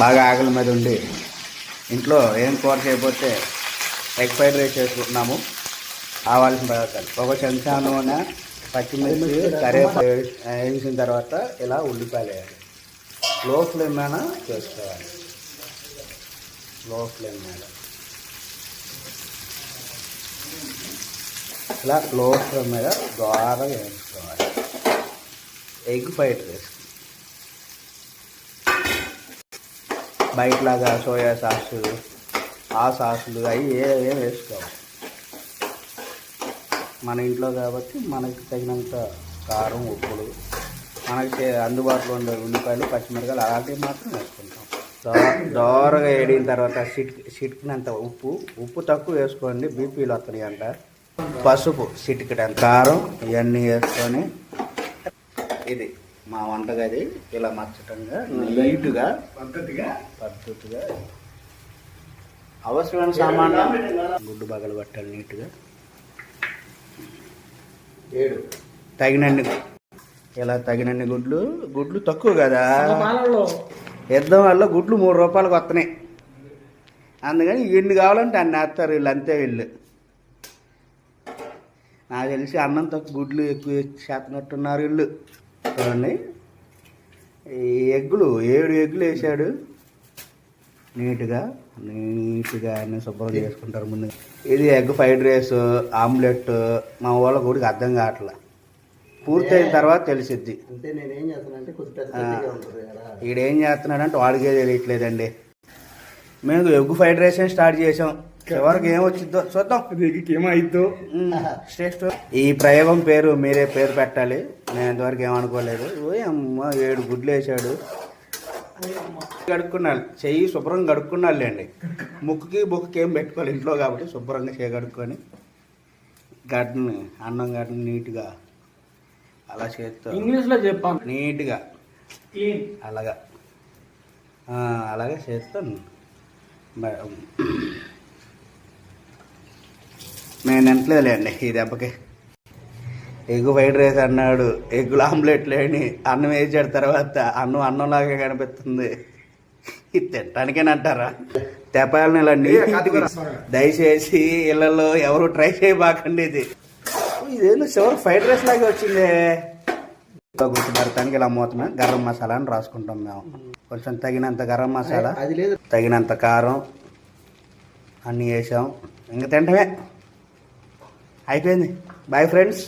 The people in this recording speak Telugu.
బాగా ఆకలి మీద ఉండి ఇంట్లో ఏం కూర చేయకపోతే ఎగ్ ఫ్రైడ్ రైస్ చేసుకుంటున్నాము. కావాల్సిన పదార్థాలు ఒక చెంచా నూనె, పచ్చిమిర్చి, కరివేపాకు వేసిన తర్వాత ఇలా ఉల్లిపాయలు వేయాలి. లో ఫ్లేమ్ మీద చేసుకోవాలి. లో ఫ్లేమ్ మీద ఇలా లో ఫ్లేమ్ మీద ద్వారా వేయించుకోవాలి. ఎగ్ ఫ్రైడ్ రైస్ బయటలాగా సోయా సాసు, ఆ సాసులు అవి ఏం వేసుకోవాలి. మన ఇంట్లో కాబట్టి మనకి తగినంత కారం, ఉప్పులు, మనకి అందుబాటులో ఉండే ఉల్లిపాయలు, పచ్చిమిరకాయలు అలాంటివి మాత్రం వేసుకుంటాం. దోరగా వేడిన తర్వాత చిటికినంత ఉప్పు తక్కువ వేసుకోండి, బీపీలు వస్తాయి అంట. పసుపు చిటికెడంత, కారం ఇవన్నీ వేసుకొని ఇది మా వంటగది ఇలా మచ్చటంగా నీట్గా పద్ధతిగా అవసరమైన సామాన్లు గుడ్డు బగలు పట్టాలి నీట్గా. తగినన్ని ఇలా తగినన్ని గుడ్లు తక్కువ కదా, యుద్ధం వల్ల గుడ్లు 3 రూపాయలకు వస్తున్నాయి. అందుకని ఎన్ని కావాలంటే అన్ని వేస్తారు వీళ్ళు, అంతే వీళ్ళు. నాకు తెలిసి అన్నం తక్కువ గుడ్లు ఎక్కువ చేస్తున్నట్టున్నారు వీళ్ళు. చూడండి, ఈ ఎగ్గులు 7 ఎగ్గులు వేసాడు. నీట్గా అన్నీ శుభ్రం చేసుకుంటారు ముందు. ఇది ఎగ్ ఫ్రైడ్ రైస్, ఆమ్లెట్ మా వాళ్ళ గుడికి అర్థం కావట్లా. పూర్తయిన తర్వాత తెలిసిద్ది. ఈడేం చేస్తున్నాడంటే వాడికే తెలియట్లేదండి. మేము ఎగ్ ఫ్రైడ్ రైస్ స్టార్ట్ చేసాం. ఎవరికి ఏమొచ్చిద్దో చూద్దాం, ఏమైద్దో. ఈ ప్రయోగం పేరు మీరే పేరు పెట్టాలి. నేను ఇంతవరకు ఏమనుకోలేదు. అమ్మ 7 గుడ్లు వేసాడు. కడుక్కున్నాను, చెయ్యి శుభ్రంగా కడుక్కున్నాళ్ళండి. బుక్కి ఏం పెట్టుకోవాలి ఇంట్లో కాబట్టి శుభ్రంగా చేయగడుక్కొని గడ్డని అన్నం గడ్డని నీట్గా అలా చేస్తాను. ఇంగ్లీష్లో చెప్పాను, నీట్గా అలాగే చేస్తాను. నేను ఎంతలేదులేండి ఈ దెబ్బకి. ఎగ్ ఫ్రైడ్ రైస్ అన్నాడు, ఎగ్గులు ఆమ్లెట్ లేని అన్నం వేసాడు. తర్వాత అన్నంలాగే కనిపిస్తుంది. ఇది తినటానికేనంటారా? తెపాలని ఇలా నీట్గా దయచేసి ఇళ్ళల్లో ఎవరు ట్రై చేయబాకండి. ఇదేందో చివరి ఫ్రైడ్ రైస్ లాగే వచ్చింది. గుర్తుపడటానికి ఇలా మూతమే గరం మసాలా అని రాసుకుంటాం మేము. కొంచెం తగినంత గరం మసాలా, తగినంత కారం అన్నీ వేసాం. ఇంకా తింటమే అయిపోయింది. Bye friends.